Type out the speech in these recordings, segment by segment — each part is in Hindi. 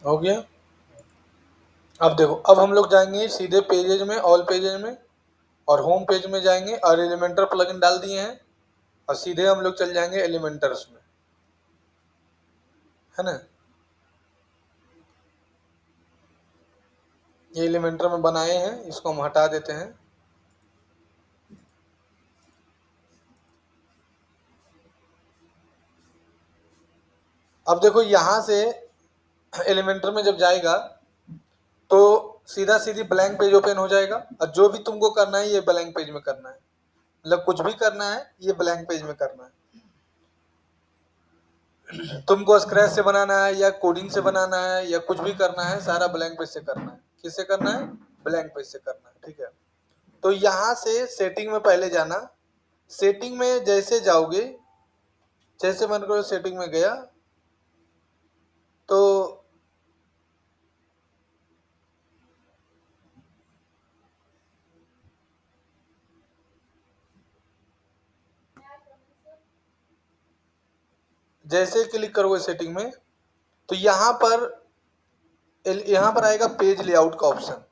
हो गया। अब देखो, अब हम लोग जाएंगे सीधे पेजेज में, ऑल पेजेज में, और होम पेज में जाएंगे और एलिमेंटर प्लगइन डाल दिए हैं और सीधे हम लोग चल जाएंगे एलिमेंटर्स में, है ना। ये एलिमेंटर में बनाए हैं, इसको हम हटा देते हैं। अब देखो यहाँ से एलिमेंटर में जब जाएगा तो सीधा सीधी ब्लैंक पेज ओपन हो जाएगा और जो भी तुमको करना है ये ब्लैंक पेज में करना है, मतलब कुछ भी करना है ये ब्लैंक पेज में करना है। तुमको स्क्रैच से बनाना है या कोडिंग से बनाना है या कुछ भी करना है, सारा ब्लैंक पेज से करना है। किससे करना है? ब्लैंक पेज से करना है, ठीक है। तो यहाँ से सेटिंग में पहले जाना। सेटिंग में जैसे जाओगे, जैसे मन करो सेटिंग में गया तो जैसे क्लिक करोगे सेटिंग में तो यहाँ पर आएगा पेज लेआउट का ऑप्शन।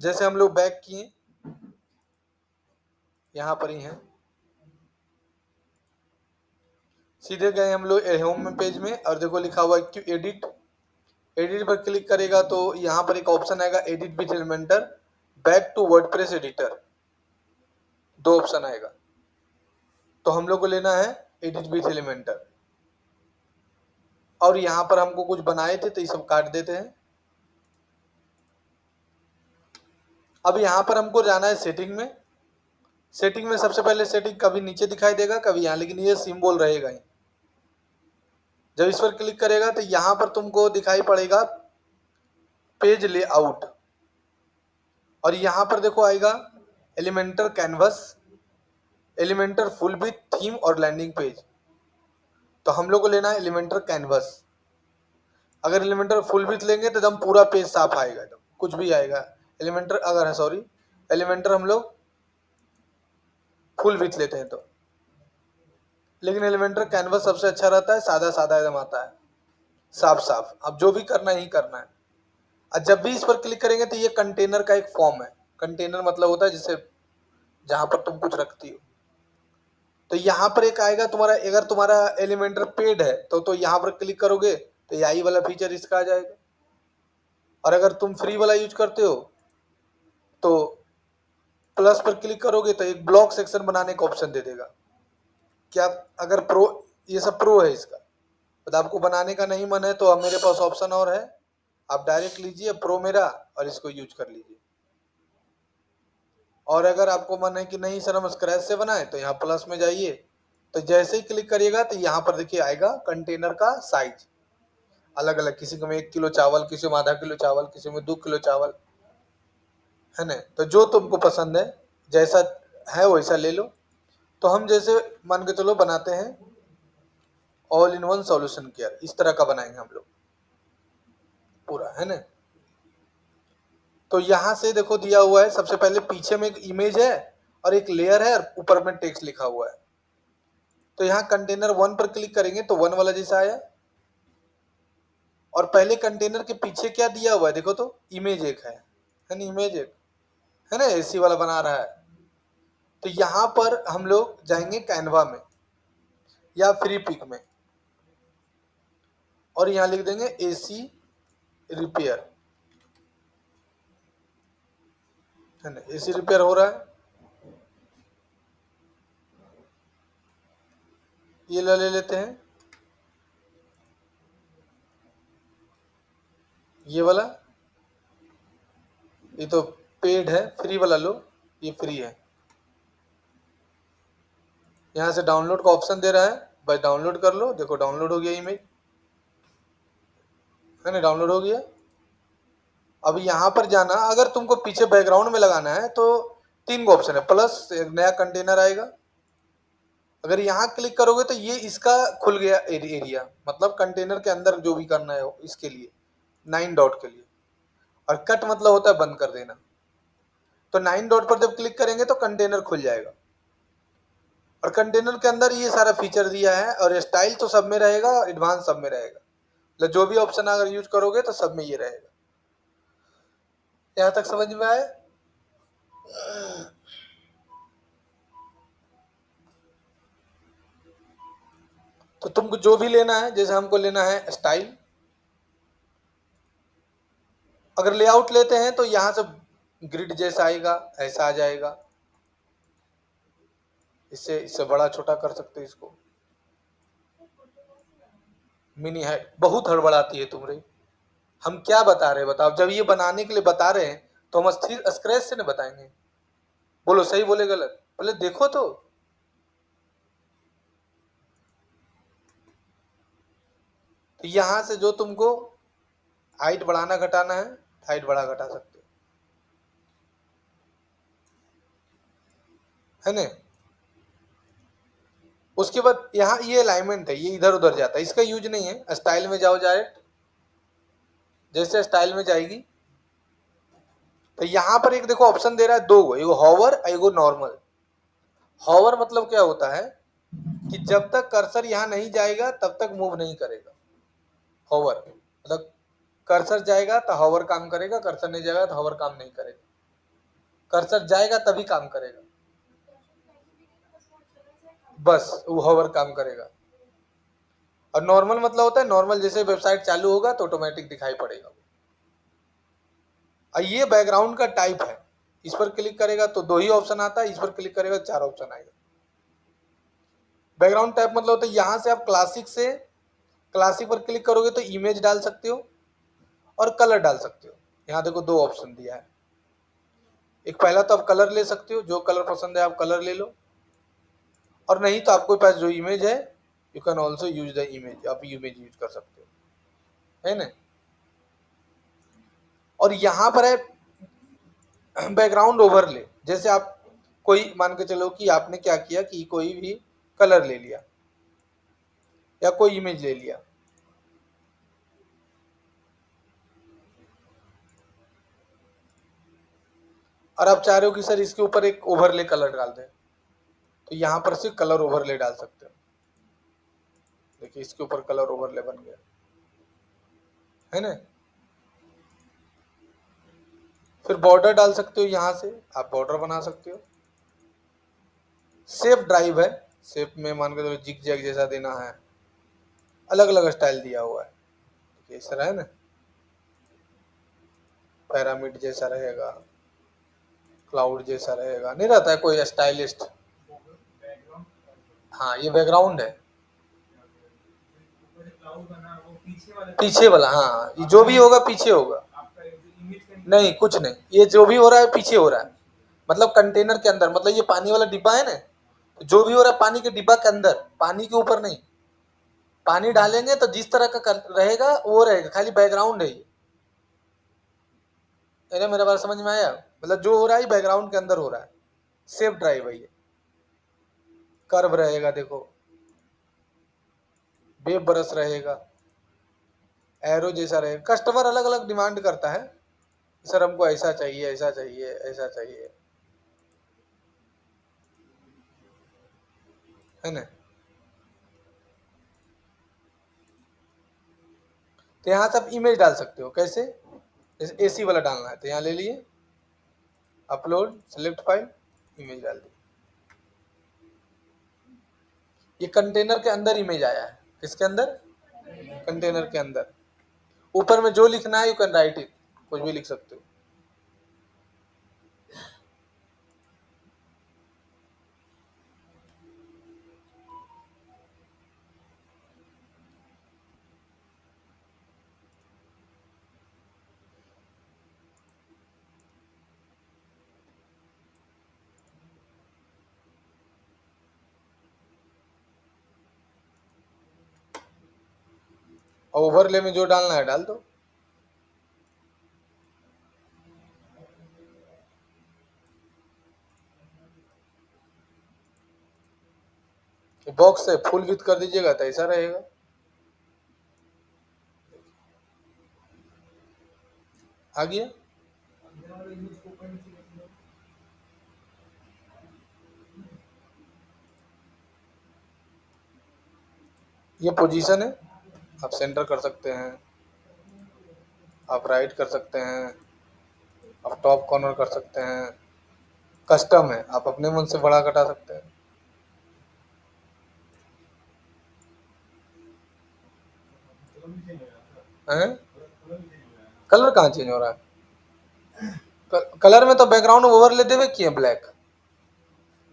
जैसे हम लोग बैक किए, यहाँ पर ही है, सीधे गए हम लोग होम में पेज में और देखो लिखा हुआ है एडिट। एडिट पर क्लिक करेगा तो यहाँ पर एक ऑप्शन आएगा edit with Elementor, back to WordPress editor, दो ऑप्शन आएगा। तो हम लोग को लेना है एडिट विथ एलिमेंटर। और यहाँ पर हमको कुछ बनाए थे तो ये सब काट देते हैं। अब यहाँ पर हमको जाना है सेटिंग में। सेटिंग में सबसे पहले सेटिंग कभी नीचे दिखाई देगा कभी यहाँ, लेकिन ये सिंबल रहेगा ही। जब इस पर क्लिक करेगा तो यहाँ पर तुमको दिखाई पड़ेगा पेज लेआउट, और यहाँ पर देखो आएगा Elementor canvas, Elementor full with theme और लैंडिंग पेज। तो हम लोग को लेना है एलिमेंटर कैनवस। अगर एलिमेंटर फुल विथ लेंगे तो एकदम पूरा पेज साफ आएगा, एकदम कुछ भी आएगा। एलिमेंटर अगर है, सॉरी, एलिमेंटर हम लोग फुल विथ लेते हैं तो, लेकिन एलिमेंटर कैनवस सबसे अच्छा रहता है, सादा सादा एकदम आता है, साफ साफ। अब जो भी करना ही करना है। और जब भी इस पर क्लिक करेंगे तो ये कंटेनर का एक फॉर्म है। कंटेनर मतलब होता है जिसे जहां पर तुम कुछ रखती हो। तो यहाँ पर एक आएगा तुम्हारा, अगर तुम्हारा एलिमेंटर पेड है तो यहाँ पर क्लिक करोगे तो यही वाला फीचर इसका आ जाएगा। और अगर तुम फ्री वाला यूज करते हो तो प्लस पर क्लिक करोगे तो एक ब्लॉक सेक्शन बनाने का ऑप्शन दे देगा। क्या अगर प्रो, ये सब प्रो है इसका, तो आपको बनाने का नहीं मन है तो अब मेरे पास ऑप्शन और है, आप डायरेक्ट लीजिए प्रो मेरा और इसको यूज कर लीजिए। और अगर आपको मन है कि नहीं सर हम स्क्रैच से बनाए तो यहाँ प्लस में जाइए, तो जैसे ही क्लिक करिएगा तो यहाँ पर देखिए आएगा कंटेनर का साइज अलग अलग, किसी में 1 किलो चावल, किसी में आधा किलो चावल, किसी में 2 किलो चावल, है ना। तो जो तुमको पसंद है जैसा है वैसा ले लो। तो हम जैसे मान के चलो बनाते हैं all in one solution care, इस तरह का बनाएंगे हम लोग पूरा, है ना। तो यहाँ से देखो दिया हुआ है, सबसे पहले पीछे में एक इमेज है और एक लेयर है और ऊपर में टेक्स्ट लिखा हुआ है। तो यहाँ कंटेनर 1 पर क्लिक करेंगे तो 1 वाला जैसा आया, और पहले कंटेनर के पीछे क्या दिया हुआ है देखो तो इमेज एक है ना, इमेज एक है ना, एसी वाला बना रहा है। तो यहाँ पर हम लोग जाएंगे कैनवा में या फ्री पिक में और यहाँ लिख देंगे एसी रिपेयर, है ना। एसी रिपेयर हो रहा है, ये ले लेते हैं, ये वाला, ये तो पेड है, फ्री वाला लो, ये फ्री है। यहाँ से डाउनलोड का ऑप्शन दे रहा है, बस डाउनलोड कर लो। देखो डाउनलोड हो गया इमेज, है ना, डाउनलोड हो गया। अब यहाँ पर जाना, अगर तुमको पीछे बैकग्राउंड में लगाना है तो 3 का ऑप्शन है, प्लस एक नया कंटेनर आएगा। अगर यहाँ क्लिक करोगे तो ये इसका खुल गया एरिया, मतलब कंटेनर के अंदर जो भी करना है इसके लिए 9 डॉट के लिए। और कट मतलब होता है बंद कर देना। तो 9 डॉट पर जब क्लिक करेंगे तो कंटेनर खुल जाएगा और कंटेनर के अंदर ये सारा फीचर दिया है, और स्टाइल तो सब में रहेगा, एडवांस सब में रहेगा, मतलब जो भी ऑप्शन अगर यूज करोगे तो सब में ये रहेगा। यहाँ तक समझ में आए? तो तुमको जो भी लेना है, जैसे हमको लेना है स्टाइल, अगर लेआउट लेते हैं तो यहाँ से ग्रिड जैसा आएगा, ऐसा आ जाएगा। इससे बड़ा छोटा कर सकते हो इसको। मिनी है, बहुत हड़बड़ाती है तुमरे। हम क्या बता रहे हैं बताओ? जब ये बनाने के लिए बता रहे हैं तो हम स्क्रैच से न बताएंगे। बोलो सही बोले गलत, पहले देखो तो यहाँ से जो तुमको हाइट बढ़ाना घटाना है, हाइट बढ़ा घटा सकते हो, है ना। उसके बाद यहाँ ये अलाइनमेंट है, ये इधर उधर जाता है, इसका यूज नहीं है। स्टाइल में जाओ डायरेक्ट, जैसे स्टाइल में जाएगी तो यहाँ पर एक देखो ऑप्शन दे रहा है दो, एगो हॉवर, एगो नॉर्मल। हॉवर मतलब क्या होता है कि जब तक कर्सर यहाँ नहीं जाएगा तब तक मूव नहीं करेगा। हॉवर मतलब कर्सर जाएगा तो हॉवर काम करेगा, कर्सर नहीं जाएगा तो हॉवर काम नहीं करेगा। कर्सर जाएगा तभी काम करेगा, बस वो हॉवर काम करेगा। और नॉर्मल मतलब होता है, नॉर्मल जैसे वेबसाइट चालू होगा तो ऑटोमेटिक दिखाई पड़ेगा। और ये बैकग्राउंड का टाइप है, इस पर क्लिक करेगा तो दो ही ऑप्शन आता है, इस पर क्लिक करेगा तो 4 ऑप्शन आएगा। बैकग्राउंड टाइप मतलब होता है यहाँ से आप क्लासिक पर क्लिक करोगे तो इमेज डाल सकते हो और कलर डाल सकते हो। यहाँ देखो दो ऑप्शन दिया है। एक पहला तो आप कलर ले सकते हो, जो कलर पसंद है आप कलर ले लो, और नहीं तो आपके पास जो इमेज है you can also use the image, आप इमेज यूज कर सकते हो, है ना। और यहाँ पर है बैकग्राउंड ओवरले। जैसे आप कोई मान के चलो कि आपने क्या किया कि कोई भी कलर ले लिया या कोई इमेज ले लिया, और आप चाह रहे हो कि सर इसके ऊपर एक ओवरले कलर डाल दें, तो यहाँ पर से कलर ओवरले डाल सकते हो। देखिए इसके ऊपर कलर ओवरले बन गया, है ना। फिर बॉर्डर डाल सकते हो, यहाँ से आप बॉर्डर बना सकते हो। शेप ड्राइव है, शेप में मान के चलो जिग जैग जैसा देना है, अलग अलग स्टाइल दिया हुआ है। इस तरह है ना, पैरामिड जैसा रहेगा, क्लाउड जैसा रहेगा, नहीं रहता है कोई स्टाइलिस्ट। हाँ ये बैकग्राउंड है, पीछे वाला, हाँ जो भी होगा पीछे होगा, नहीं कुछ नहीं, ये जो भी हो रहा है पीछे हो रहा है। मतलब कंटेनर के अंदर, मतलब ये पानी वाला डिब्बा है ना, तो जो भी हो रहा है पानी के डिब्बा के अंदर, पानी के ऊपर नहीं। पानी डालेंगे तो जिस तरह का रहेगा वो रहेगा, खाली बैकग्राउंड है ये। मेरा बात समझ में आया? मतलब जो हो रहा है बैकग्राउंड के अंदर हो रहा है। सेफ ड्राइव है ये, कर्व रहेगा, देखो वेब ब्रश रहेगा, एरो जैसा रहेगा। कस्टमर अलग अलग डिमांड करता है, सर हमको ऐसा चाहिए, ऐसा चाहिए, ऐसा चाहिए, है ना। तो यहाँ से आप इमेज डाल सकते हो, कैसे? जैसे एसी वाला डालना है तो यहाँ ले लिए, अपलोड, सेलेक्ट फाइल, इमेज डाल दी। ये कंटेनर के अंदर इमेज आया है, किसके अंदर? कंटेनर के अंदर। ऊपर में जो लिखना है यू कैन राइट इट, कुछ भी लिख सकते हो। और ओवरले में जो डालना है डाल दो। बॉक्स से फुल विथ कर दीजिएगा तो ऐसा रहेगा। आ गया। ये पोजीशन है, आप सेंटर कर सकते हैं, आप राइट कर सकते हैं, आप टॉप कॉर्नर कर सकते हैं। कस्टम है, आप अपने मन से बड़ा घटा सकते हैं। हैं? कलर कहाँ चेंज हो रहा है? कलर में तो बैकग्राउंड ओवरले देवे किए ब्लैक,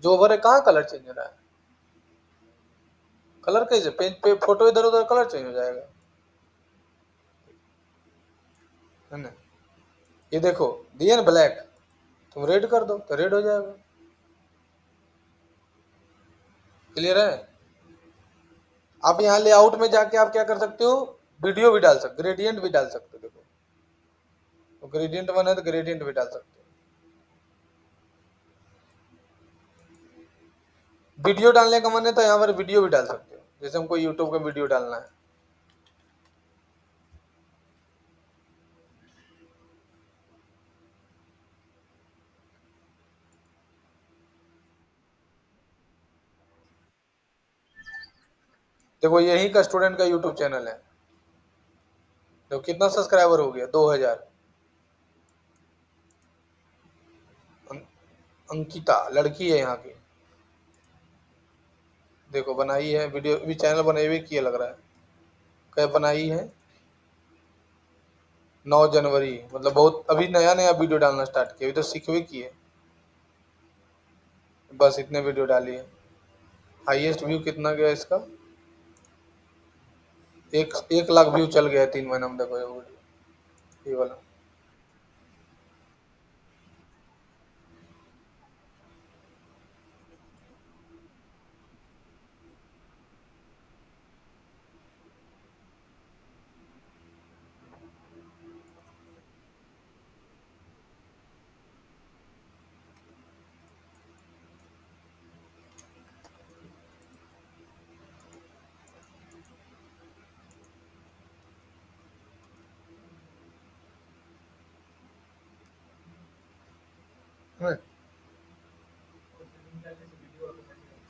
जो ओवर है कहाँ कलर चेंज हो रहा है? कलर कैसे पेज पे फोटो इधर उधर कलर चेंज हो जाएगा, है ना? ये देखो दिए ना ब्लैक, तुम रेड कर दो तो रेड हो जाएगा। क्लियर है? आप यहाँ लेआउट में जाके आप क्या कर सकते हो, वीडियो भी डाल सकते, ग्रेडियंट भी डाल सकते हो। देखो तो ग्रेडियंट बना है तो ग्रेडियंट भी डाल सकते हो। वीडियो डालने का मन है तो यहाँ पर वीडियो भी डाल सकते हो, जैसे हमको यूट्यूब का वीडियो डालना है। देखो यही का स्टूडेंट का यूट्यूब चैनल है, देखो कितना सब्सक्राइबर हो गया, 2000। अंकिता लड़की है यहाँ की, देखो बनाई है वीडियो भी, चैनल बनाए हुए किया लग रहा है। क्या बनाई है? 9 जनवरी, मतलब बहुत अभी नया नया वीडियो डालना स्टार्ट किया, अभी तो सीखवे किए, बस इतने वीडियो डाली है। हाईएस्ट व्यू कितना गया इसका? 1 लाख व्यू चल गया 3 महीना में। देखो ये वीडियो, ये वाला।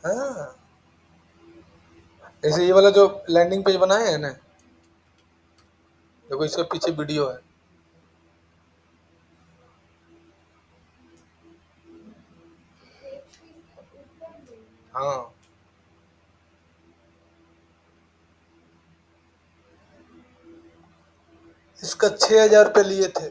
हाँ, जैसे ये वाला जो लैंडिंग पेज बनाए हैं ना, देखो इसके पीछे वीडियो है। हाँ, इसका 6000 रुपये लिए थे।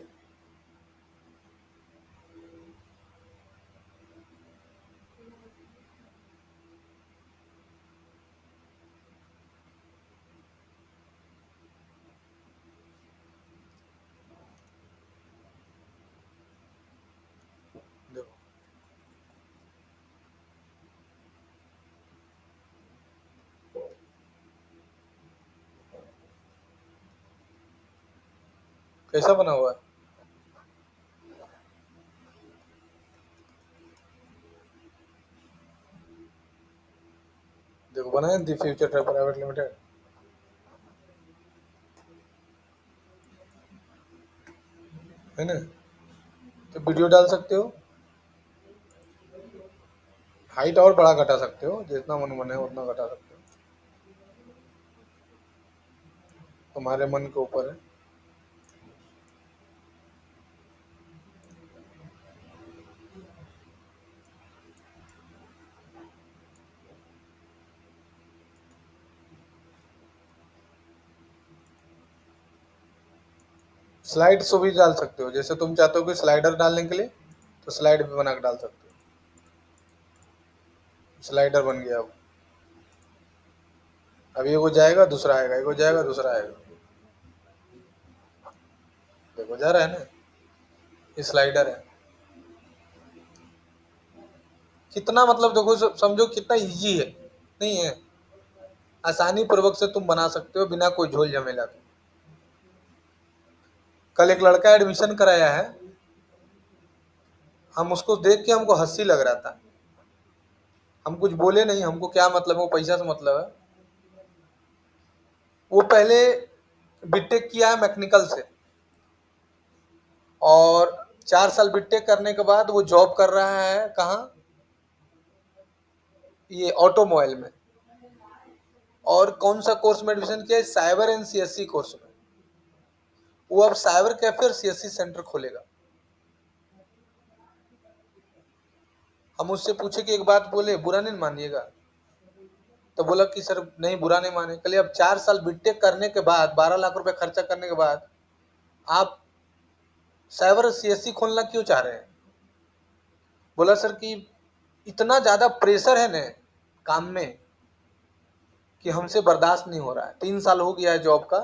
देखो कैसा बना हुआ है। देखो बनाए दी फ्यूचर प्राइवेट लिमिटेड, है ना? तो वीडियो डाल सकते हो, हाइट और बड़ा घटा सकते हो, जितना मन बने उतना घटा सकते हो, तुम्हारे मन के ऊपर है। स्लाइड शो भी डाल सकते हो, जैसे तुम चाहते हो कि स्लाइडर डालने के लिए, तो स्लाइड भी बना के डाल सकते हो। स्लाइडर बन गया। अब ये को जाएगा दूसरा आएगा, ये को जाएगा दूसरा आएगा। देखो जा रहा है ना, ये स्लाइडर है। कितना मतलब देखो समझो कितना इजी है, नहीं है? आसानी पूर्वक से तुम बना सकते हो बिना कोई झोल झमेला के। कल एक लड़का एडमिशन कराया है, हम उसको देख के हमको हंसी लग रहा था। हम कुछ बोले नहीं, हमको क्या मतलब है, वो पैसा से मतलब है। वो पहले बीटेक किया है मैकेनिकल से, और 4 साल बीटेक करने के बाद वो जॉब कर रहा है कहाँ, ये ऑटोमोबाइल में। और कौन सा कोर्स में एडमिशन किया है? साइबर एंड सीएससी कोर्स में। वो अब साइबर कैफे और सीएससी सेंटर खोलेगा। हम उससे पूछे कि एक बात बोले, बुरा नहीं मानिएगा। तो बोला कि सर नहीं, बुरा नहीं माने। कल अब 4 साल बीटेक करने के बाद, 12 लाख रुपए खर्चा करने के बाद आप साइबर सीएससी खोलना क्यों चाह रहे हैं? बोला सर कि इतना ज्यादा प्रेशर है न काम में कि हमसे बर्दाश्त नहीं हो रहा है। 3 साल हो गया है जॉब का,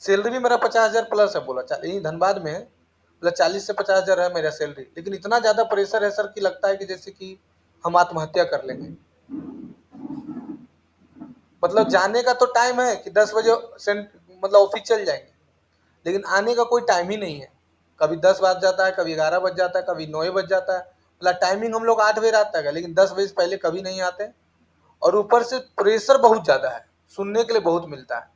सैलरी भी मेरा 50,000 प्लस है। बोला यही धनबाद में है। बोला 40 से 50,000 है मेरा सैलरी, लेकिन इतना ज्यादा प्रेशर है सर कि लगता है कि जैसे कि हम आत्महत्या कर लेंगे। मतलब जाने का तो टाइम है कि 10 बजे मतलब ऑफिस चल जाएंगे, लेकिन आने का कोई टाइम ही नहीं है। कभी 10 बज जाता है, कभी 11 बज जाता है, कभी 9 बज जाता है। मतलब टाइमिंग हम लोग 8 बजे रात तक है, लेकिन 10 बजे से पहले कभी नहीं आते। और ऊपर से प्रेशर बहुत ज्यादा है, सुनने के लिए बहुत मिलता है।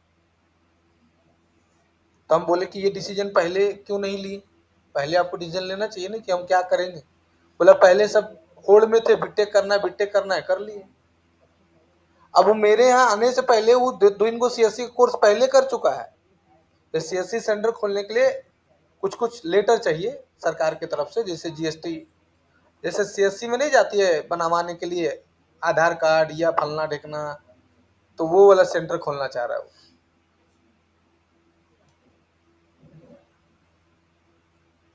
तो हम बोले कि ये डिसीजन पहले क्यों नहीं लिए? पहले आपको डिसीजन लेना चाहिए ना कि हम क्या करेंगे। बोला पहले सब होड़ में थे, बीटेक करना है, बीटेक करना है, कर लिए। अब वो मेरे यहाँ आने से पहले वो दो इनको सीएससी कोर्स पहले कर चुका है। तो सीएससी सेंटर खोलने के लिए कुछ कुछ लेटर चाहिए सरकार की तरफ से, जैसे जीएसटी, जैसे सीएससी में नहीं जाती है बनवाने के लिए आधार कार्ड या फलना ढेकना, तो वो वाला सेंटर खोलना चाह रहा है वो।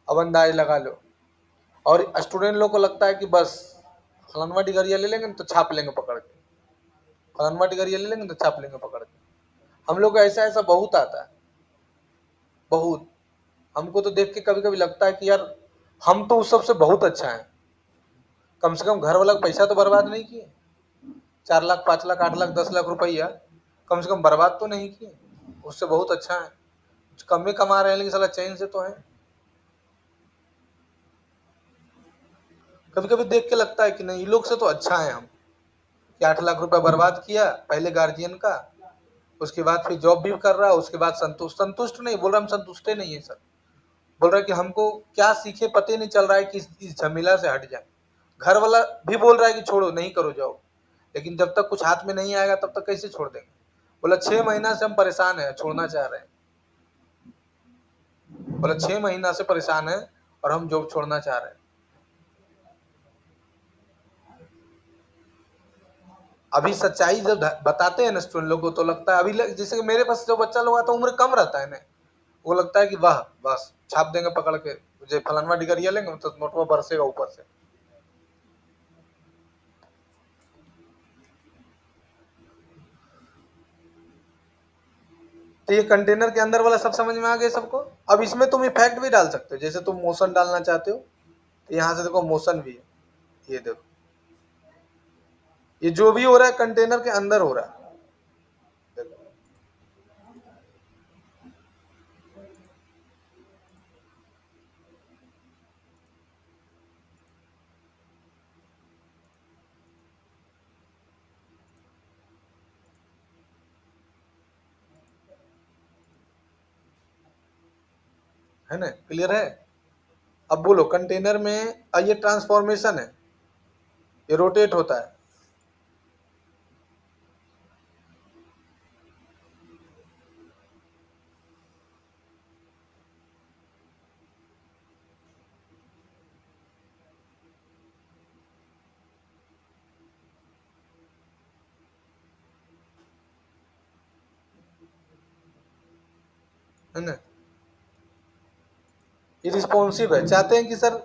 अब अंदाज लगा लो। और स्टूडेंट लोग को लगता है कि बस फलानवा डिगरिया ले लेंगे तो छाप लेंगे पकड़ के, फलानवा डिगरिया ले लेंगे तो छाप लेंगे पकड़ के। हम लोग ऐसा ऐसा बहुत आता है, बहुत। हमको तो देख के कभी कभी लगता है कि यार हम तो उस सबसे बहुत अच्छा है। कम से कम घर वाला का पैसा तो बर्बाद नहीं किए। 4 लाख, 5 लाख, 8 लाख, 10 लाख रुपया कम से कम बर्बाद तो नहीं किए। उससे बहुत अच्छा है। कुछ कम ही कमा रहे हैं, लेकिन साला चैन से तो है। कभी कभी देख के लगता है कि नहीं, लोग से तो अच्छा है हम, कि 8 लाख रुपया बर्बाद किया पहले गार्जियन का, उसके बाद फिर जॉब भी कर रहा है, उसके बाद संतुष्ट संतुष्ट नहीं बोल रहा, हम संतुष्ट नहीं है सर। बोल रहा है कि हमको क्या सीखे पता ही नहीं चल रहा है कि इस झमेला से हट जाए। घर वाला भी बोल रहा है कि छोड़ो, नहीं करो जॉब, लेकिन जब तक कुछ हाथ में नहीं आएगा तब तक कैसे छोड़ देंगे। बोला 6 महीना से हम परेशान है, छोड़ना चाह रहे हैं। बोला 6 महीना से परेशान है और हम जॉब छोड़ना चाह रहे हैं। अभी सच्चाई जब बताते हैं ना स्टूडेंट लोग को, तो लगता है अभी जैसे कि मेरे पास जो बच्चा लोग आता है उम्र कम रहता है ना, वो लगता है कि वाह बस छाप देंगे पकड़ के, मुझे फलानवा डिगरिया लेंगे तो नोटवा बरसेगा ऊपर से। तो ये कंटेनर के अंदर वाला सब समझ में आ गया सबको। अब इसमें तुम इफेक्ट भी डाल सकते हो, जैसे तुम मोशन डालना चाहते हो तो यहाँ से देखो मोशन भी है। ये देखो, ये जो भी हो रहा है कंटेनर के अंदर हो रहा है। देखो, है ना, क्लियर है। अब बोलो कंटेनर में ये ट्रांसफॉर्मेशन है, ये रोटेट होता है ना। ये रिस्पॉन्सिव है, चाहते हैं कि सर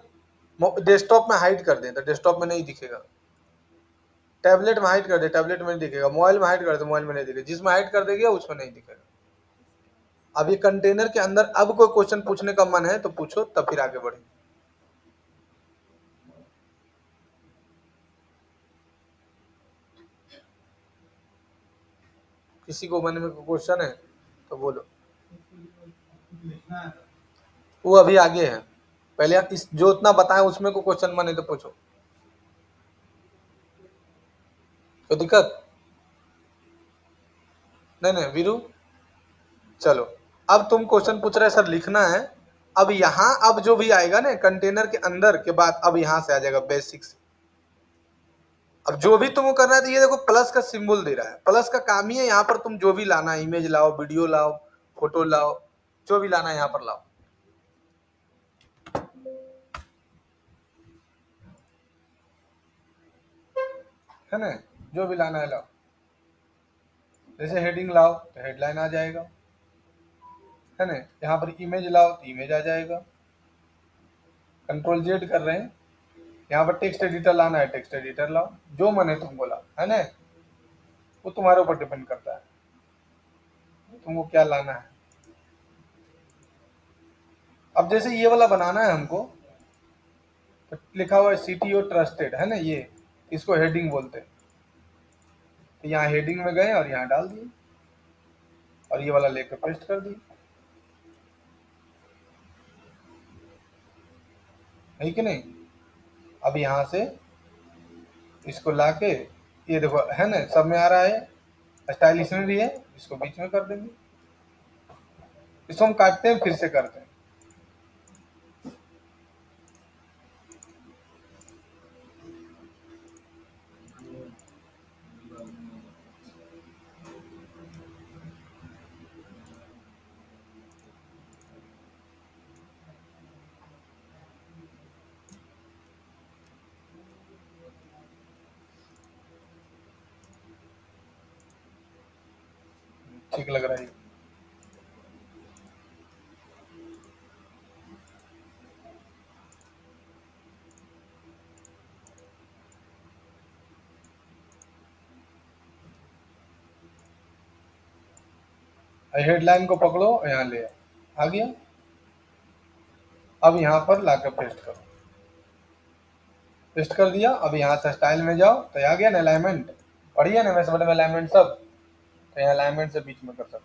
डेस्कटॉप में हाइड कर दें तो डेस्कटॉप में नहीं दिखेगा, टैबलेट में हाइड कर दे टैबलेट में नहीं दिखेगा, मोबाइल में हाइड कर दे मोबाइल में नहीं दिखेगा, जिसमें हाइड कर देगा उसमें नहीं दिखेगा। अब ये कंटेनर के अंदर अब कोई क्वेश्चन पूछने का मन है तो पूछो, तब फिर आगे बढ़े। किसी को मन में क्वेश्चन है तो बोलो। वो अभी आगे है, पहले आप इस जो उतना बताएं उसमें को क्वेश्चन मन है तो पूछो। तो दिक्कत नहीं नहीं वीरू, चलो। अब तुम क्वेश्चन पूछ रहे सर लिखना है। अब यहाँ अब जो भी आएगा ना कंटेनर के अंदर के बाद, अब यहाँ से आ जाएगा बेसिक्स। अब जो भी तुमको करना है तो ये देखो प्लस का सिंबल दे रहा है, प्लस का काम ही है यहाँ पर तुम जो भी लाना है, इमेज लाओ, वीडियो लाओ, फोटो लाओ, जो भी लाना है यहाँ पर लाओ। है ना, जो भी लाना है लाओ। जैसे हेडिंग लाओ तो हेडलाइन आ जाएगा, है ना। यहाँ पर इमेज लाओ तो इमेज आ जाएगा। कंट्रोल जेड कर रहे हैं। यहाँ पर टेक्स्ट एडिटर लाना है, टेक्स्ट एडिटर लाओ, जो मन है तुमको लाओ, है ना। वो तुम्हारे ऊपर डिपेंड करता है तुमको क्या लाना है। अब जैसे ये वाला बनाना है हमको, तो लिखा हुआ है CTO ट्रस्टेड, है ना, ये इसको हेडिंग बोलते हैं। तो यहाँ हेडिंग में गए और यहाँ डाल दिए और ये वाला लेकर पेस्ट कर दिए, है कि नहीं। अब यहाँ से इसको लाके, ये देखो है ना, सब में आ रहा है, स्टाइल इसमें भी है, इसको बीच में कर देंगे। इसको हम काटते हैं, फिर से करते हैं। ठीक लग रहा है। हेडलाइन को पकड़ो, यहाँ ले आ गया। अब यहाँ पर लाकर पेस्ट करो, पेस्ट कर दिया। अब यहाँ से स्टाइल में जाओ तो आ गया ना अलाइनमेंट, पढ़िए ना मैं में अलाइनमेंट सब, तो यहाँ अलाइनमेंट से बीच में कर सकते।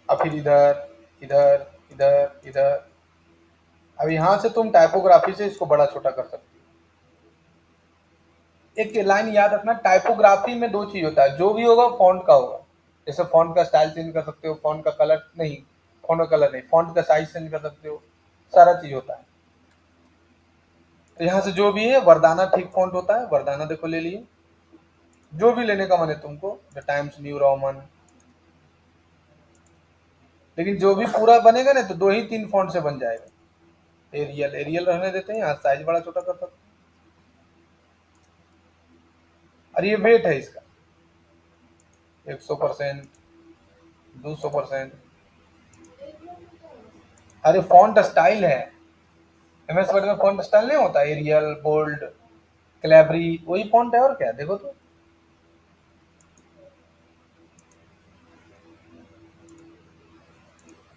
अब फिर इधर इधर इधर इधर। अब यहाँ से तुम टाइपोग्राफी से इसको बड़ा छोटा कर सकते हो। एक लाइन याद रखना, टाइपोग्राफी में दो चीज होता है, जो भी होगा फॉन्ट का होगा। जैसे फॉन्ट का स्टाइल चेंज कर सकते हो, फॉन्ट का कलर नहीं, फॉन्ट का कलर नहीं, फॉन्ट का साइज चेंज कर सकते हो, सारा चीज होता है। तो यहाँ से जो भी है, वरदाना ठीक फॉन्ट होता है, वरदाना देखो ले लिए। जो भी लेने का मन है तुमको, द टाइम्स न्यू रोमन, लेकिन जो भी पूरा बनेगा ना तो 2 ही 3 फॉन्ट से बन जाएगा। एरियल, एरियल रहने देते हैं, यहाँ साइज बड़ा छोटा कर सकते हैं। और ये वेट है इसका 100%, 200%। अरे फॉन्ट स्टाइल है, MS वर्ड में फॉन्ट स्टाइल नहीं होता, एरियल, बोल्ड, क्लैबरी, वही फॉन्ट है और क्या। देखो तो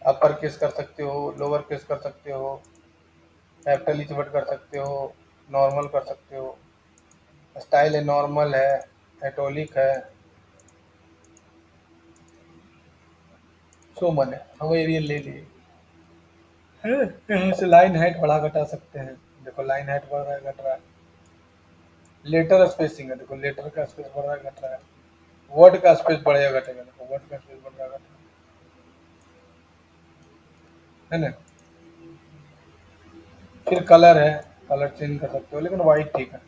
अपर केस कर सकते हो, लोअर केस कर सकते हो, कैपिटल इच वर्ड कर सकते हो, नॉर्मल कर सकते हो। स्टाइल है, नॉर्मल है, एटोलिक है, सो मन है। हम एरियल ले लिए। यहाँ से लाइन हाइट बढ़ा घटा सकते हैं, देखो लाइन हाइट बढ़ रहा है घट रहा है। लेटर स्पेसिंग है, देखो लेटर का स्पेस बढ़ रहा है घट रहा है। वर्ड का स्पेस बढ़ेगा घटेगा, देखो वर्ड का स्पेस बढ़ रहा है घट रहा है ना। फिर कलर है, कलर चेंज कर सकते हो, लेकिन वाइट ठीक है।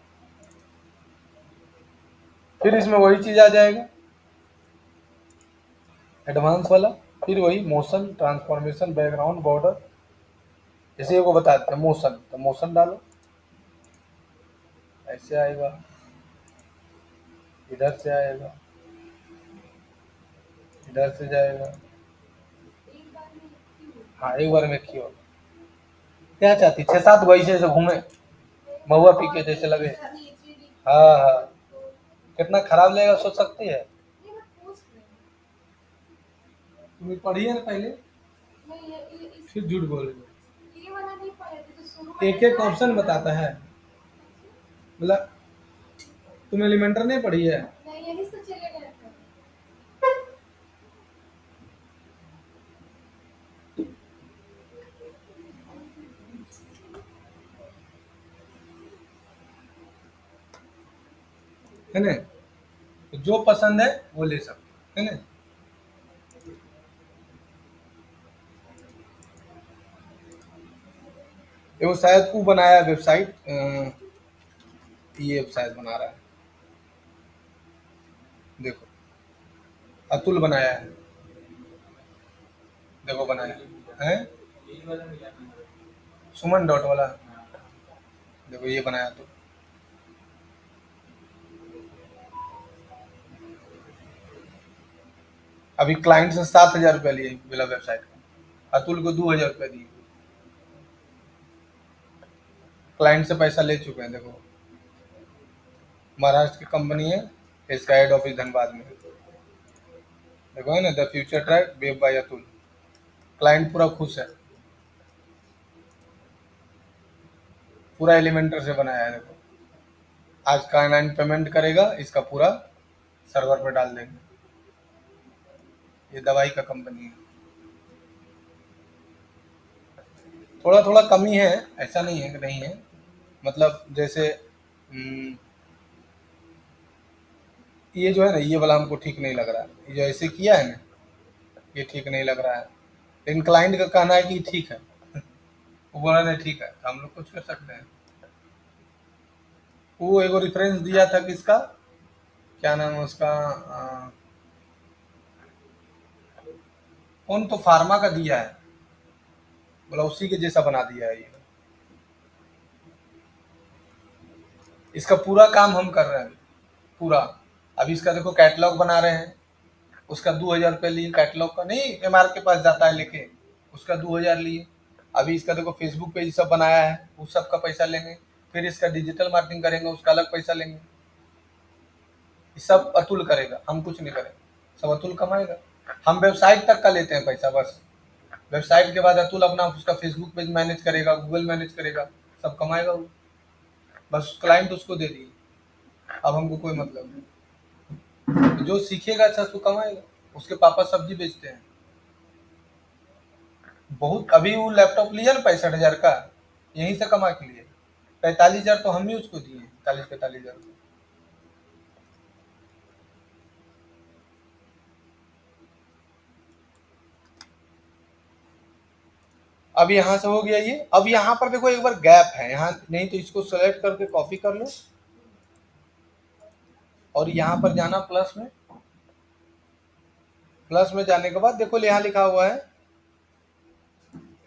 फिर इसमें वही चीज आ जाएगा एडवांस वाला, फिर वही मोशन, ट्रांसफॉर्मेशन, बैकग्राउंड, बॉर्डर। जैसे को बताते हैं मोशन, तो मोशन डालो, ऐसे आएगा, इधर से आएगा, इधर से जाएगा। हाँ एक बार में क्यों, क्या चाहती 6-7 वही से घूमे, महुआ पी के जैसे लगे। हाँ हाँ, कितना खराब लगेगा सोच सकती है। तुम्हें पढ़ी है ना पहले, फिर झूठ बोल रही हो। एक एक ऑप्शन बताता है, मतलब तुम एलिमेंटर नहीं पढ़ी है। है ना, तो जो पसंद है वो ले सकते, है ना। वो शायद वो बनाया वेबसाइट, ये शायद बना रहा है, देखो अतुल बनाया है, देखो बनाया है सुमन डॉट वाला, देखो ये बनाया तो अभी क्लाइंट से 7,000 रुपया लिए बिना वेबसाइट का, अतुल को 2,000 रुपया दिए, क्लाइंट से पैसा ले चुके हैं। देखो महाराष्ट्र की कंपनी है, इसका हेड ऑफिस धनबाद में, देखो है ना, the future track web by Atul, client पूरा खुश है, पूरा एलिमेंटर से बनाया है। देखो आज का ऑनलाइन पेमेंट करेगा, इसका पूरा सर्वर पे डाल देंगे। ये दवाई का कंपनी है, थोड़ा थोड़ा कमी है, ऐसा नहीं है कि नहीं है, मतलब जैसे ये जो है ना, ये वाला हमको ठीक नहीं लग रहा है, ये जो ऐसे किया है ना, ये ठीक नहीं लग रहा है, लेकिन क्लाइंट का कहना है कि ठीक है, वो बोला नहीं ठीक है, तो हम लोग कुछ कर सकते हैं। वो एगो रेफरेंस दिया था किसका, क्या नाम है उसका, कौन तो फार्मा का दिया है, बोला उसी के जैसा बना दिया है ये, इसका पूरा काम हम कर रहे हैं पूरा। अभी इसका देखो कैटलॉग बना रहे हैं, उसका 2,000 रुपये लिए, कैटलॉग का नहीं, एमआर के पास जाता है लेके, उसका 2,000 लिए। अभी इसका देखो फेसबुक पेज सब बनाया है, उस सब का पैसा लेंगे, फिर इसका डिजिटल मार्केटिंग करेंगे, उसका अलग पैसा लेंगे, ये सब अतुल करेगा, हम कुछ नहीं करेंगे, सब अतुल कमाएगा। हम वेबसाइट तक का लेते हैं पैसा बस, वेबसाइट के बाद अतुल अपना उसका फेसबुक पेज मैनेज करेगा, गूगल मैनेज करेगा, सब कमाएगा वो, बस क्लाइंट उसको दे दिए, अब हमको कोई मतलब नहीं, जो सीखेगा अच्छा तो कमाएगा। उसके पापा सब्जी बेचते हैं, बहुत, अभी वो लैपटॉप लिया ना 65,000 का, यहीं से कमा के लिए, 45,000 तो हम ही उसको दिए, 40-45,000। अब यहाँ से हो गया ये, अब यहाँ पर देखो एक बार गैप है यहाँ, नहीं तो इसको सेलेक्ट करके कॉपी कर लो और यहाँ पर जाना प्लस में, प्लस में जाने के बाद देखो यहाँ लिखा हुआ है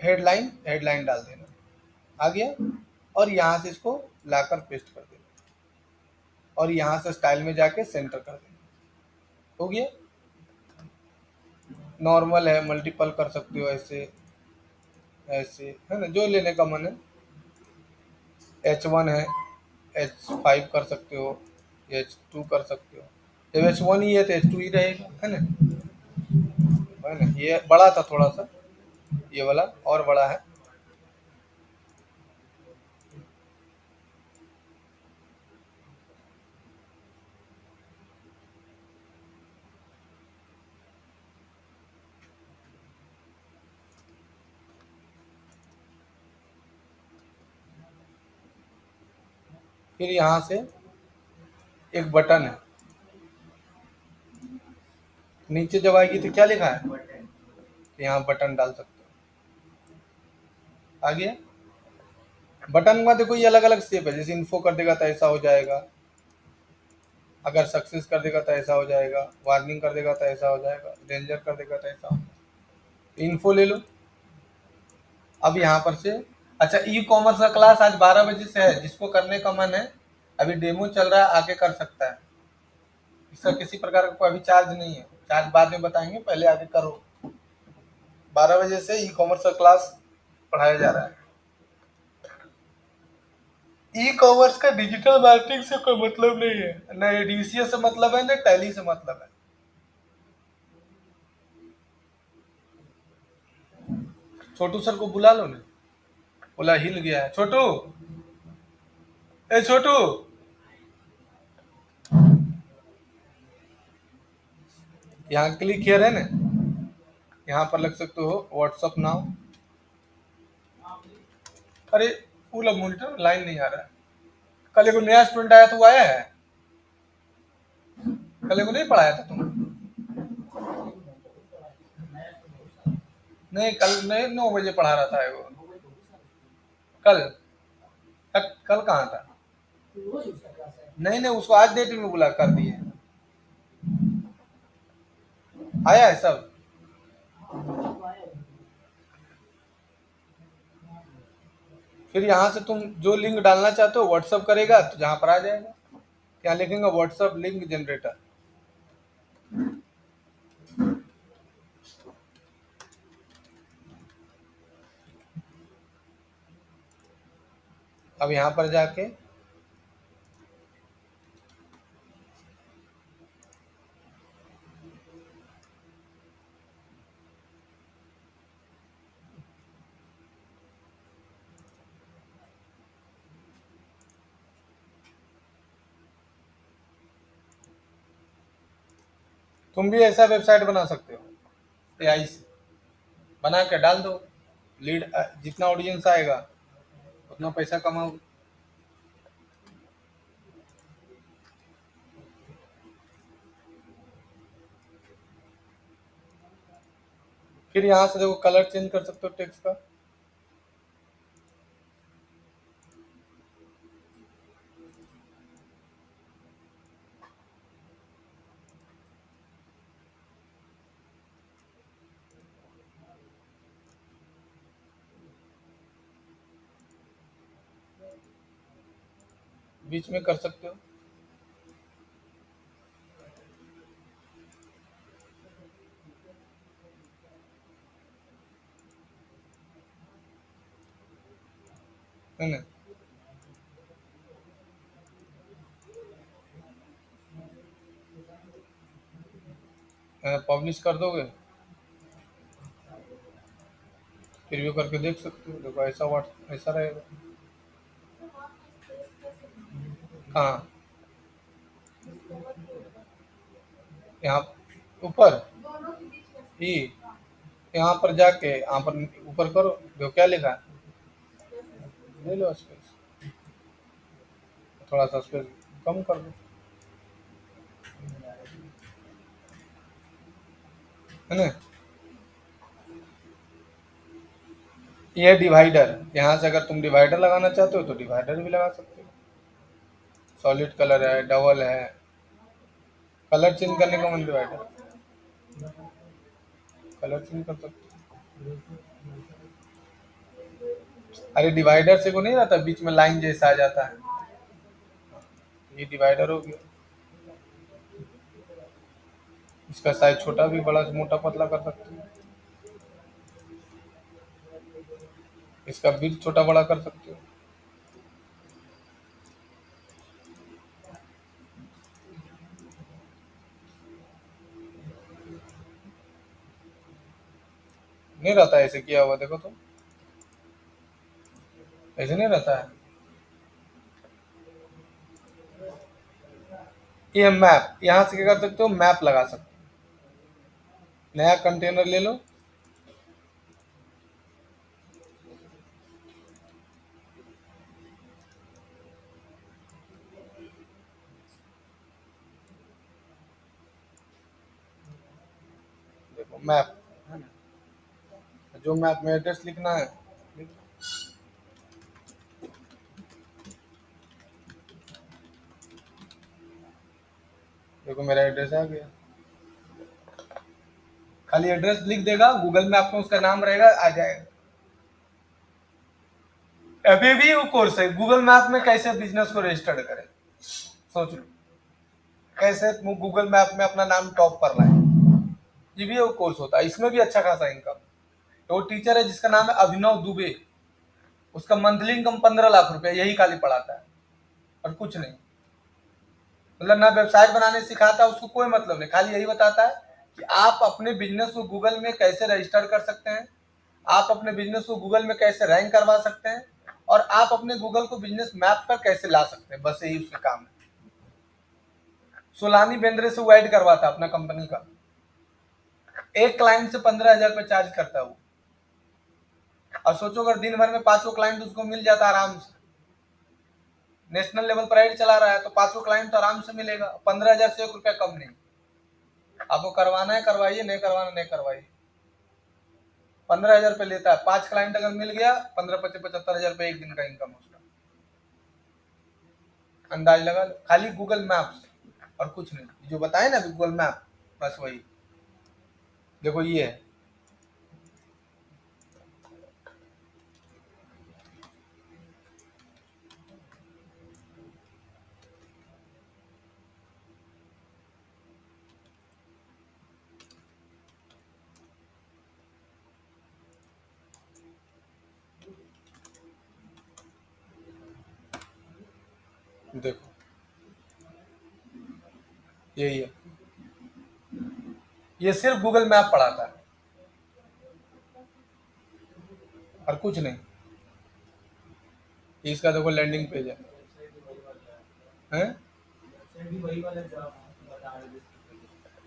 हेडलाइन, हेडलाइन डाल देना, आ गया, और यहाँ से इसको लाकर पेस्ट कर देना और यहाँ से स्टाइल में जाके सेंटर कर देना, हो गया। नॉर्मल है, मल्टीपल कर सकते हो, ऐसे ऐसे है ना, जो लेने का मन है, H1 है, H5 कर सकते हो, H2 कर सकते हो, जब H1 ही है तो H2 ही रहेगा, है ना, ये बड़ा था थोड़ा सा, ये वाला और बड़ा है। फिर यहाँ से एक बटन है, नीचे जब आएगी तो क्या लिखा है, तो यहाँ बटन डाल सकते हो, आ गया। बटन में देखो ये अलग अलग शेप है, जैसे इन्फो कर देगा तो ऐसा हो जाएगा, अगर सक्सेस कर देगा तो ऐसा हो जाएगा, वार्निंग कर देगा तो ऐसा हो जाएगा, डेंजर कर देगा तो ऐसा हो जाएगा। इन्फो ले लो। अब यहाँ पर से, अच्छा ई कॉमर्स का क्लास आज 12 बजे से है, जिसको करने का मन है, अभी डेमो चल रहा है, आके कर सकता है, इसका किसी प्रकार का कोई अभी चार्ज नहीं है, चार्ज बाद में बताएंगे, पहले आगे करो। 12 बजे से ई कॉमर्स का क्लास पढ़ाया जा रहा है। ई कॉमर्स का डिजिटल मार्केटिंग से कोई मतलब नहीं है, न डीसीए से मतलब है, न टैली से मतलब है। छोटू सर को बुला लो ना, बोला हिल गया है छोटू, ए छोटू, यहाँ क्लिक किया है ना, यहाँ पर लग सकते हो व्हाट्सअप नाउ, अरे पूरा मॉनिटर लाइन नहीं आ रहा है, कल एगो नया स्टूडेंट आया तो वो आया है, कल एगो नहीं पढ़ाया था तुम, नहीं कल नहीं, 9 बजे पढ़ा रहा था एगो, कल कल कहाँ था, नहीं नहीं, उसको आज डेट में बुला कर दिए, आया है सब। फिर यहाँ से तुम जो लिंक डालना चाहते हो व्हाट्सअप करेगा तो जहाँ पर आ जाएगा, क्या लिखेंगे, व्हाट्सअप लिंक जनरेटर। अब यहाँ पर जाके तुम भी ऐसा वेबसाइट बना सकते हो, एआई से बना के डाल दो, लीड जितना ऑडियंस आएगा उतना पैसा कमाओ। फिर यहाँ से देखो कलर चेंज कर सकते हो टेक्स्ट का। बीच में कर सकते हो। है ना, पब्लिश कर दोगे, प्रीव्यू करके देख सकते हो। देखो ऐसा व्हाट ऐसा रहेगा। हाँ, यहाँ ऊपर ई, यहाँ पर जाके यहाँ पर ऊपर करो, देखो क्या लिखा है, ले लो स्पेस, थोड़ा सा स्पेस कम कर दो, है ना। ये डिवाइडर, यहाँ से अगर तुम डिवाइडर लगाना चाहते हो तो डिवाइडर भी लगा सकते हो। सॉलिड कलर है, डबल है, कलर चेंज करने का मन डिवाइडर, कलर चेंज कर सकते हो। अरे डिवाइडर से को नहीं रहता बीच में लाइन जैसा आ जाता है, ये डिवाइडर हो गया। इसका साइज छोटा भी बड़ा मोटा पतला कर सकते हो, इसका बिग छोटा बड़ा कर सकते हो। नहीं रहता है ऐसे किया हुआ, देखो तो ऐसे नहीं रहता है। ये मैप, यहाँ से क्या कर सकते हो, मैप लगा सकते हो। नया कंटेनर ले लो, देखो मैप, है ना, जो मैप में एड्रेस लिखना है लिख लो। देखो मेरा एड्रेस आ गया, खाली एड्रेस लिख देगा, गूगल मैप में उसका नाम रहेगा, आ जाएगा। अभी भी वो कोर्स है गूगल मैप में कैसे बिजनेस को रजिस्टर्ड करें, सोच लो, कैसे गूगल मैप में अपना नाम टॉप पर लाए, ये भी वो कोर्स होता है, इसमें भी अच्छा खासा इनकम। तो वो टीचर है जिसका नाम है अभिनव दुबे, उसका मंथली इनकम 15 लाख रुपए यही खाली पढ़ाता है, और कुछ नहीं। मतलब ना वेबसाइट बनाने सिखाता है, उसको कोई मतलब नहीं, खाली यही बताता है कि आप अपने बिजनेस को गूगल में कैसे रजिस्टर कर सकते हैं, आप अपने बिजनेस को गूगल में कैसे रैंक करवा सकते हैं, और आप अपने गूगल को बिजनेस मैप पर कैसे ला सकते हैं, बस यही उसका काम है। सोलानी बेंद्रे से वो ऐड करवाता अपना कंपनी का, एक क्लाइंट से 15,000 रुपये चार्ज करता है वो। और सोचो अगर दिन भर में 5 क्लाइंट उसको मिल जाता आराम से, नेशनल लेवल पर ऐड चला रहा है तो 5 क्लाइंट तो आराम से मिलेगा, 15,000 से 1 रुपया कम नहीं। आपको करवाना है करवाइए, नहीं करवाना नहीं करवाइए। 15,000 रुपये लेता है, 5 क्लाइंट अगर मिल गया, 15 25 75,000 रुपये एक दिन का इनकम उसका। अंदाज लगा लो, खाली गूगल मैप्स और कुछ नहीं, जो बताए ना गूगल मैप, बस वही। देखो ये है, देखो यही है, ये सिर्फ गूगल मैप पढ़ाता है और कुछ नहीं। इसका देखो लैंडिंग पेज है, हैं?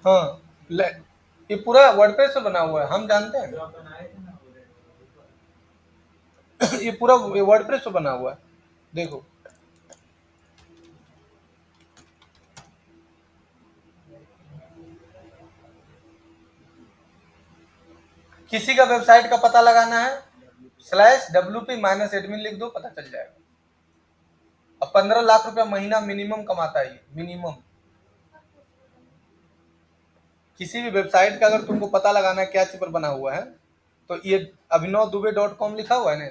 हाँ, ये पूरा वर्डप्रेस से बना हुआ है, हम जानते हैं। ये पूरा वर्डप्रेस से बना हुआ है, देखो। किसी का वेबसाइट का पता लगाना है, /wp-admin लिख दो, पता चल जाएगा। अब 15 लाख रुपया महीना मिनिमम कमाता है ये, मिनिमम। किसी भी वेबसाइट का अगर तुमको पता लगाना है क्या चीज पर बना हुआ है, तो ये abhinavdubey.com लिखा हुआ है ना,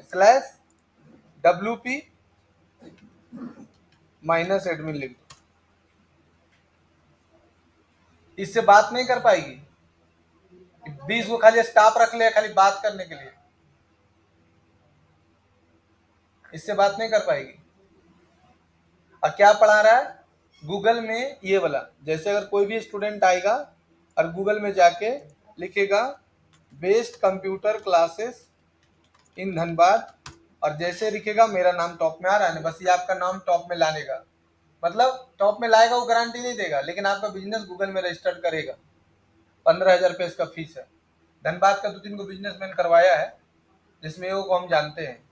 /wp-admin लिख दो। इससे बात नहीं कर पाएगी, 20 को खाली स्टाफ रख ले खाली बात करने के लिए, इससे बात नहीं कर पाएगी। और क्या पढ़ा रहा है गूगल में, ये वाला। जैसे अगर कोई भी स्टूडेंट आएगा और गूगल में जाके लिखेगा best computer classes in Dhanbad, और जैसे लिखेगा मेरा नाम टॉप में आ रहा है ना, बस ये आपका नाम टॉप में लाने का मतलब, टॉप में लाएगा वो गारंटी नहीं देगा, लेकिन आपका बिजनेस गूगल में रजिस्टर्ड करेगा। 15,000 रुपये इसका फीस है। धनबाद का 2-3 को बिजनेसमैन करवाया है, जिसमें वो को हम जानते हैं।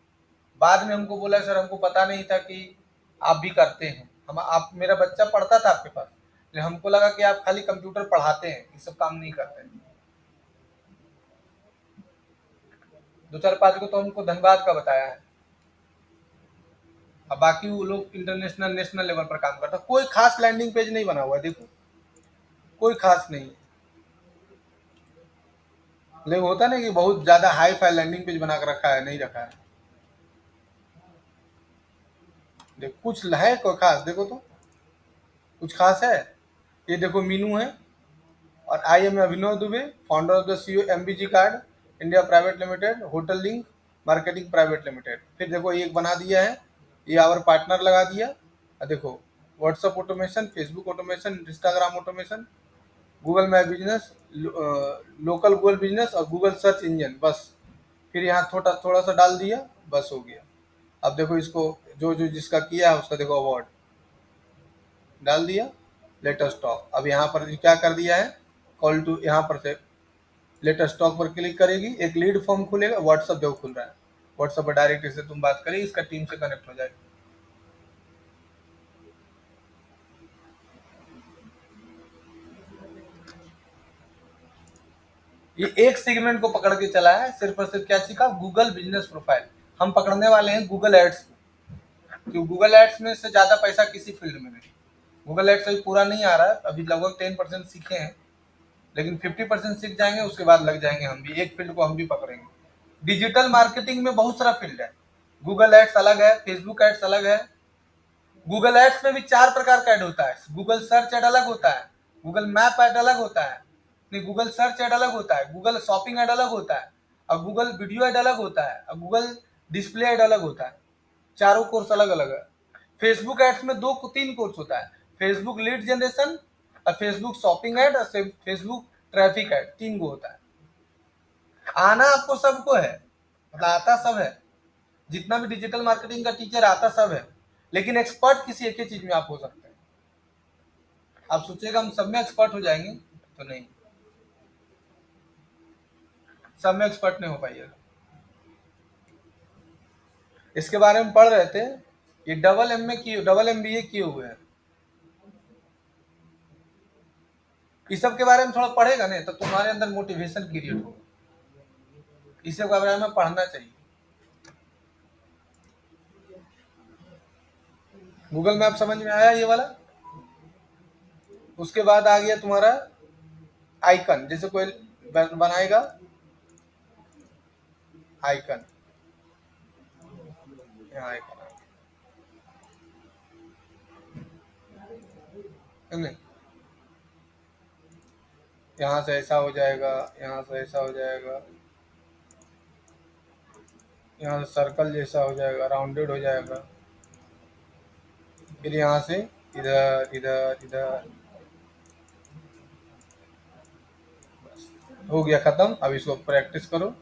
बाद में हमको बोला सर हमको पता नहीं था कि आप भी करते हैं, हम आप मेरा बच्चा पढ़ता था आपके पास, लेकिन हमको लगा कि आप खाली कंप्यूटर पढ़ाते हैं, ये सब काम नहीं करते हैं। 2-4-5 को तो हमको धनबाद का बताया है, अब बाकी वो लोग इंटरनेशनल नेशनल लेवल पर काम करता है। कोई खास लैंडिंग पेज नहीं बना हुआ है, देखो कोई खास नहीं। लेकिन होता नहीं कि बहुत ज्यादा हाई फाई लैंडिंग पेज बना कर रखा है, नहीं रखा है। देखो कुछ है कोई खास, देखो तो कुछ खास है। ये देखो मीनू है, और I am Abhinav Dubey, founder of the CO MBG card India private limited, hotel link marketing private limited. फिर देखो ये एक बना दिया है, ये आवर पार्टनर लगा दिया। और देखो WhatsApp automation, Facebook automation, Instagram automation, Google map business, local Google business और गूगल सर्च इंजन, बस। फिर यहाँ थोड़ा थोड़ा सा डाल दिया, बस हो गया। अब देखो इसको जो जो जिसका किया है उसका देखो अवार्ड डाल दिया, लेटेस्ट टॉक। अब यहाँ पर क्या कर दिया है, कॉल टू, यहाँ पर से लेटेस्ट टॉक पर क्लिक करेगी, एक लीड फॉर्म खुलेगा, व्हाट्सअप देखो खुल रहा है, व्हाट्सअप पर डायरेक्ट इससे तुम बात करेगी, इसका टीम से कनेक्ट हो जाएगी। ये एक सेगमेंट को पकड़ के चला है, सिर्फ और सिर्फ क्या सीखा, गूगल बिजनेस प्रोफाइल। हम पकड़ने वाले हैं गूगल एड्स, क्योंकि गूगल एड्स में से ज्यादा पैसा किसी फील्ड में नहीं। गूगल एड्स अभी पूरा नहीं आ रहा है, अभी लगभग 10% सीखे हैं, लेकिन 50% सीख जाएंगे, उसके बाद लग जाएंगे हम भी, एक फील्ड को हम भी पकड़ेंगे। डिजिटल मार्केटिंग में बहुत सारा फील्ड है, गूगल एड्स अलग है, फेसबुक एड्स अलग है। गूगल एड्स में भी 4 प्रकार का ऐड होता है, गूगल सर्च ऐड अलग होता है, गूगल मैप ऐड अलग होता है, नहीं गूगल सर्च ऐड अलग होता है, गूगल शॉपिंग ऐड अलग होता है, और गूगल वीडियो ऐड अलग होता है, और गूगल डिस्प्ले ऐड अलग होता है। चारों कोर्स अलग अलग है। फेसबुक एड्स में 2-3 कोर्स होता है, फेसबुक लीड जनरेशन और फेसबुक शॉपिंग ऐड और फेसबुक ट्रैफिक ऐड, 3 गो होता है। आना आपको सबको है, मतलब आता सब है, जितना भी डिजिटल मार्केटिंग का टीचर आता सब है, लेकिन एक्सपर्ट किसी एक ही चीज में आप हो सकते हैं। आप सोचिएगा हम सब में एक्सपर्ट हो जाएंगे, तो नहीं, सब में एक्सपर्ट नहीं हो पाइएगा। इसके बारे में पढ़ रहे थे, ये डबल MBA किए हुए हैं। इस सब के बारे में थोड़ा पढ़ेगा नहीं तो तुम्हारे अंदर मोटिवेशन क्रिएट होगा, इस सब के बारे में पढ़ना चाहिए। गूगल मैप समझ में आया ये वाला। उसके बाद आ गया तुम्हारा आइकन, जैसे कोई बनाएगा आइकन, यहाँ आइकन नहीं, यहाँ से ऐसा हो जाएगा, यहाँ से ऐसा हो जाएगा, यहाँ से सर्कल जैसा हो जाएगा, राउंडेड हो जाएगा, फिर यहाँ से इधर इधर इधर, हो गया खत्म। अब इसको प्रैक्टिस करो।